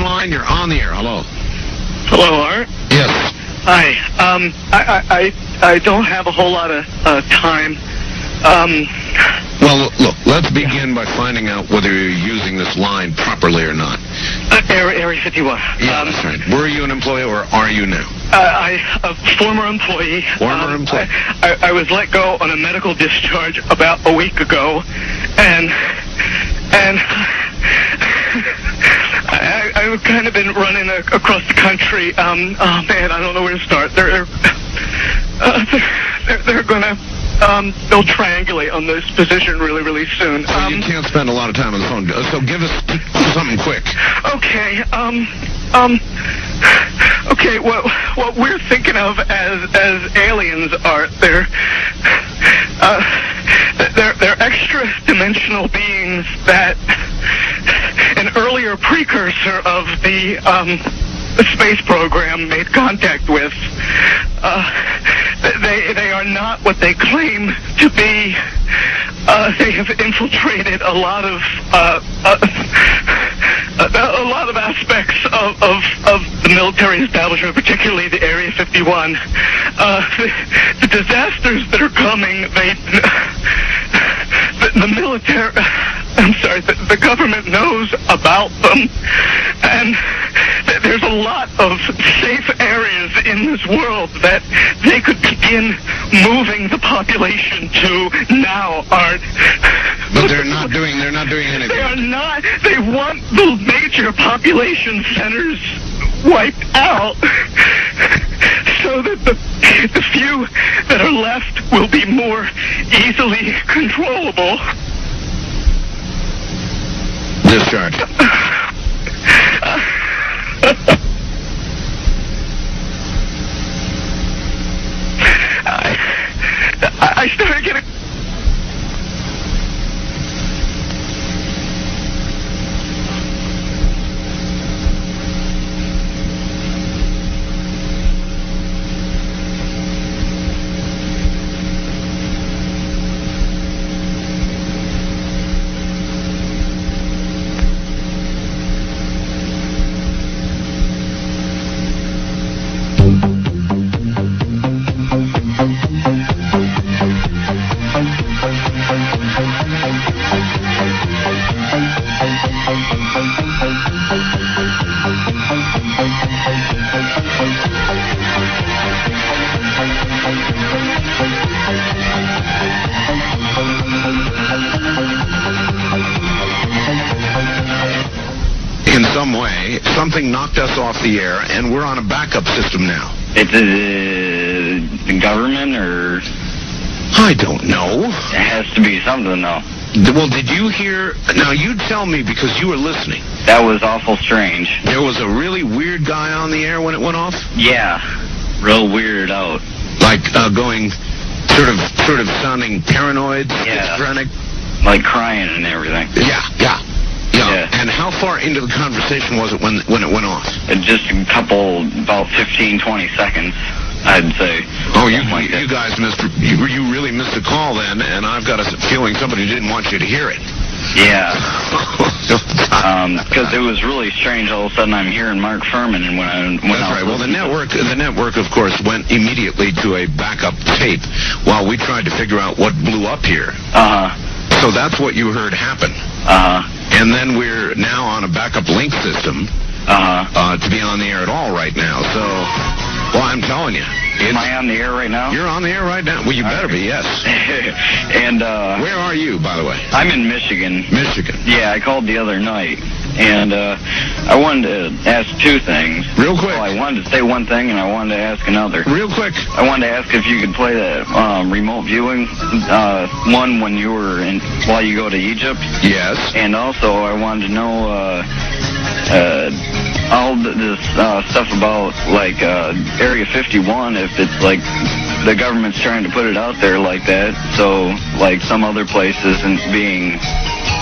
line. You're on the air. Hello. Hello, Art. Yes. Hi. I don't have a whole lot of time. Well, look, let's begin by finding out whether you're using this line properly or not. Area 51. Yeah, that's right. Were you an employee or are you now? A former employee. Former employee. I was let go on a medical discharge about a week ago, and I've kind of been running across the country. Oh man, I don't know where to start. They're gonna they'll triangulate on this position really, really soon. So you can't spend a lot of time on the phone. So give us something quick. Okay. Okay. What we're thinking of as aliens are they're extra-dimensional beings that an earlier precursor of the space program made contact with. They are not what they claim to be. They have infiltrated a lot of aspects of the military establishment, particularly the Area 51. The disasters that are coming, the military, I'm sorry, the government knows about them, and there's a lot of safe areas in this world that they could begin moving the population to now, Art. But they're not doing anything. They are not. They want the major population centers wiped out so that the few that are left will be more easily controllable. Discharge. I started getting... In some way, something knocked us off the air, and we're on a backup system now. It's the government, or... I don't know. It has to be something, though. Well, did you hear... Now, you tell me, because you were listening. That was awful strange. There was a really weird guy on the air when it went off? Yeah. Real weirded out. Like, going... Sort of sounding paranoid, Yeah. schizophrenic? Like crying and everything. Yeah. Yeah. And how far into the conversation was it when it went off? Just a couple, about 15, 20 seconds, I'd say. Oh, you Something like guys missed... You really missed a call then, and I've got a feeling somebody didn't want you to hear it. Yeah. Because it was really strange. All of a sudden, I'm hearing Mark Furman, and That's right. Well, the network, of course, went immediately to a backup tape while we tried to figure out what blew up here. So that's what you heard happen. And then we're now on a backup link system to be on the air at all right now. So, well, I'm telling you. Am I on the air right now? You're on the air right now. Well, you better be, yes. And where are you, by the way? I'm in Michigan. Michigan. Yeah, I called the other night, and I wanted to ask two things. Real quick. Well, I wanted to say one thing, and I wanted to ask another. Real quick. I wanted to ask if you could play that remote viewing one when you were while you go to Egypt. Yes. And also, I wanted to know all this stuff about, like, Area 51, if it's, like, the government's trying to put it out there like that, so, like, some other place isn't being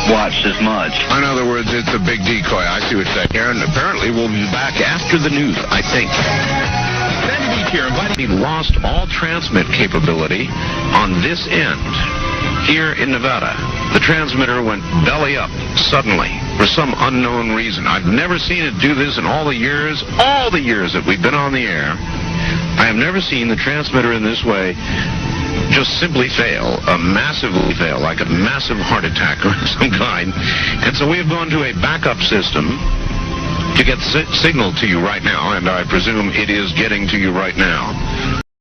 watched as much. In other words, it's a big decoy. I see what you're saying here, and apparently we'll be back after the news, I think. Sandy Beach here, inviting lost all transmit capability on this end. Here in Nevada, the transmitter went belly up suddenly. for some unknown reason. I've never seen it do this in all the years that we've been on the air. I have never seen the transmitter in this way just simply fail, massively fail, like a massive heart attack or some kind. And so we have gone to a backup system to get signal to you right now, and I presume it is getting to you right now.